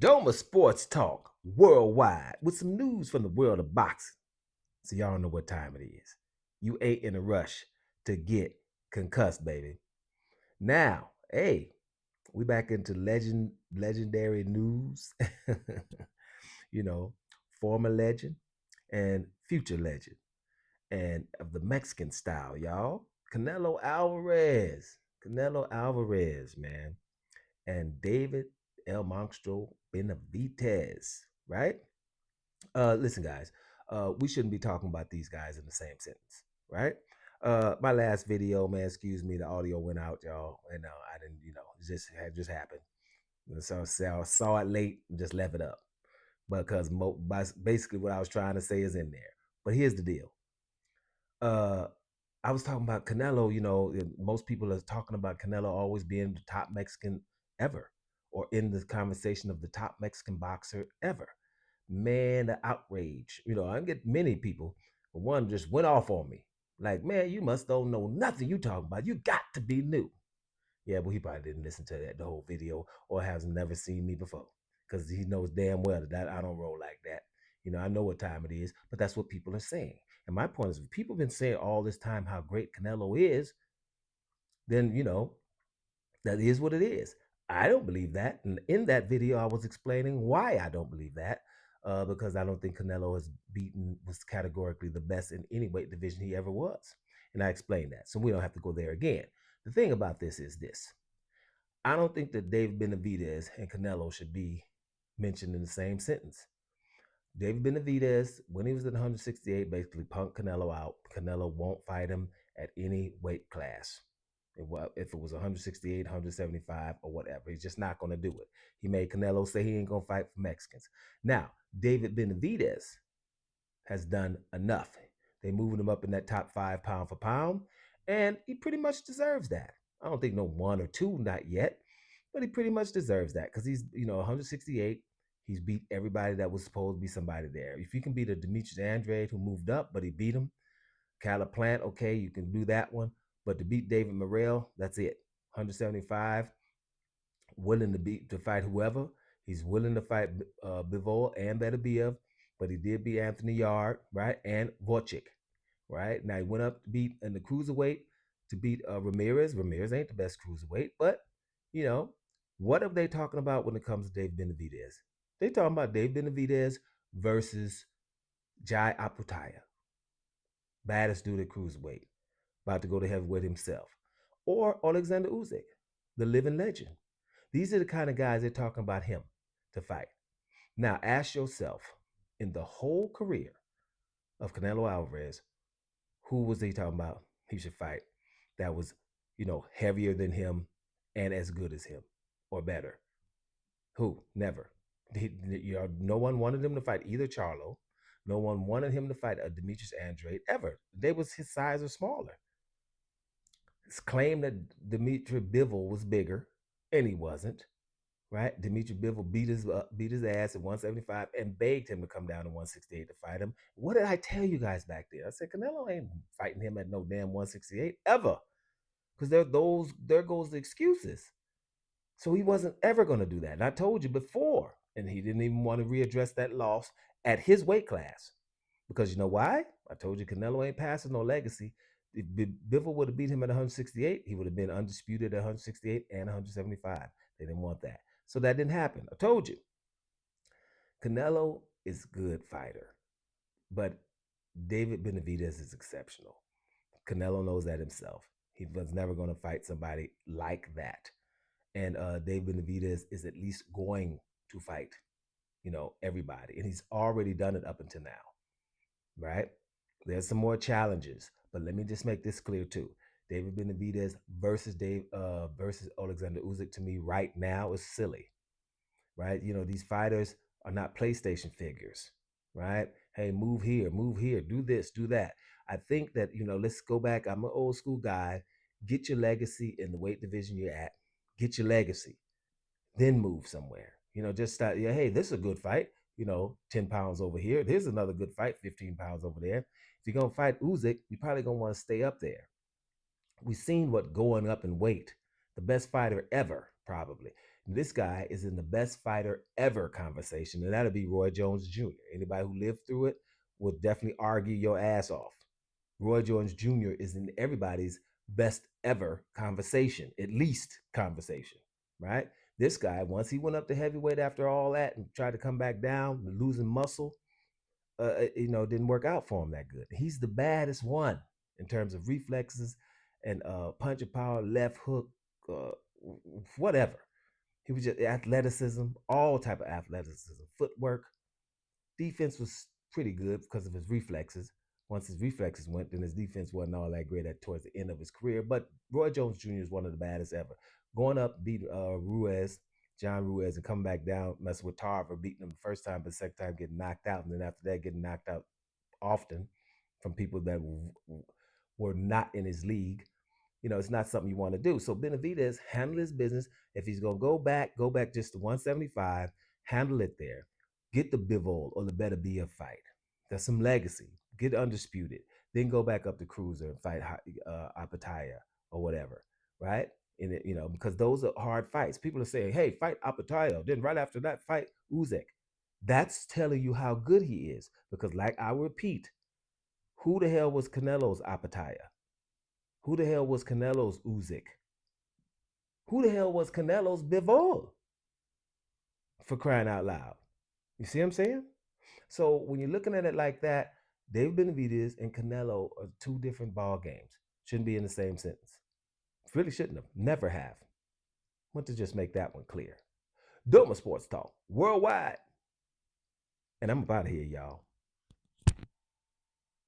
Doma Sports Talk worldwide with some news from the world of boxing. So y'all know what time it is. You ain't in a rush to get concussed, baby. Now, hey, we back into legendary news. you know, former legend and future legend. And of the Mexican style, y'all. Canelo Alvarez, man. And David El Monstro Benavidez, right? Listen, guys, we shouldn't be talking about these guys in the same sentence, right? My last video, man, excuse me, the audio went out, y'all, and I didn't, it just happened. So I saw it late and just left it up because basically what I was trying to say is in there. But here's the deal. I was talking about Canelo. Most people are talking about Canelo always being the top Mexican ever, or in the conversation of the top Mexican boxer ever. Man, the outrage. I get many people, but one just went off on me. Like, man, you must don't know nothing you talking about. You got to be new. Yeah, well, he probably didn't listen to the whole video or has never seen me before because he knows damn well that I don't roll like that. I know what time it is, but that's what people are saying. And my point is, if people have been saying all this time how great Canelo is, then, that is what it is. I don't believe that. And in that video, I was explaining why I don't believe that. Because I don't think Canelo was categorically the best in any weight division he ever was. And I explained that. So we don't have to go there again. The thing about this is this. I don't think that David Benavidez and Canelo should be mentioned in the same sentence. David Benavidez, when he was at 168, basically punked Canelo out. Canelo won't fight him at any weight class. If it was 168, 175, or whatever, he's just not going to do it. He made Canelo say he ain't going to fight for Mexicans. Now, David Benavidez has done enough. They moving him up in that top 5 pound for pound, and he pretty much deserves that. I don't think no 1 or 2, not yet, but he pretty much deserves that because he's 168. He's beat everybody that was supposed to be somebody there. If you can beat a Demetrius Andrade who moved up, but he beat him, Caleb Plant, okay, you can do that one. But to beat David Morrell, that's it. 175, willing to fight whoever. He's willing to fight Bivol and Beterbiev, but he did beat Anthony Yard, right, and Vorchik, right. Now he went up to beat in the cruiserweight to beat Ramirez. Ramirez ain't the best cruiserweight, but what are they talking about when it comes to Dave Benavidez? They talking about Dave Benavidez versus Jai Aputaya, baddest dude at cruiserweight, about to go to heavyweight himself, or Alexander Usyk, the living legend. These are the kind of guys they're talking about him to fight. Now, ask yourself, in the whole career of Canelo Alvarez, who was he talking about he should fight that was, heavier than him and as good as him or better? Who? Never. No one wanted him to fight either Charlo. No one wanted him to fight a Demetrius Andrade ever. They was his size or smaller. It's claimed that Dimitri Bivol was bigger, and he wasn't. Right? Dimitri Bivol beat his ass at 175 and begged him to come down to 168 to fight him. What did I tell you guys back there? I said Canelo ain't fighting him at no damn 168 ever, because there goes the excuses. So he wasn't ever going to do that. And I told you before, and he didn't even want to readdress that loss at his weight class. Because you know why? I told you Canelo ain't passing no legacy. If Bivol would have beat him at 168, he would have been undisputed at 168 and 175. They didn't want that. So that didn't happen. I told you. Canelo is a good fighter, but David Benavidez is exceptional. Canelo knows that himself. He was never going to fight somebody like that. And David Benavidez is at least going to fight, everybody. And he's already done it up until now, right? There's some more challenges, but let me just make this clear too. David Benavidez versus Alexander Usyk to me right now is silly, right? These fighters are not PlayStation figures, right? Hey, move here, do this, do that. I think that, let's go back. I'm an old school guy. Get your legacy in the weight division you're at. Get your legacy, then move somewhere. Just start. Yeah, hey, this is a good fight. 10 pounds over here. Here's another good fight, 15 pounds over there. If you're gonna fight Usyk, you're probably gonna want to stay up there. We've seen what going up in weight, the best fighter ever, probably. This guy is in the best fighter ever conversation, and that'll be Roy Jones Jr. Anybody who lived through it would definitely argue your ass off. Roy Jones Jr. is in everybody's best ever conversation, at least conversation, right? This guy, once he went up to heavyweight after all that and tried to come back down, losing muscle, didn't work out for him that good. He's the baddest one in terms of reflexes and punch and power, left hook, uh, whatever. He was just athleticism, all type of athleticism, footwork. Defense was pretty good because of his reflexes. Once his reflexes went, then his defense wasn't all that great at towards the end of his career. But Roy Jones Jr. is one of the baddest ever. Going up, beat John Ruiz, and coming back down, messing with Tarver, beating him the first time, but the second time getting knocked out, and then after that getting knocked out often from people that were not in his league. It's not something you want to do. So Benavidez handle his business. If he's gonna go back just to 175, handle it there. Get the Bivol or the Better Be a fight. That's some legacy. Get undisputed. Then go back up to cruiser and fight Apataya or whatever, right? And because those are hard fights. People are saying, "Hey, fight Apataya." Then right after that, fight Usyk. That's telling you how good he is. Because, like I repeat, who the hell was Canelo's Apataya? Who the hell was Canelo's Usyk? Who the hell was Canelo's Bivol? For crying out loud. You see what I'm saying? So when you're looking at it like that, Dave Benavidez and Canelo are two different ball games. Shouldn't be in the same sentence. Really shouldn't have. Never have. Want to just make that one clear. Doma Sports Talk worldwide. And I'm about to here, y'all.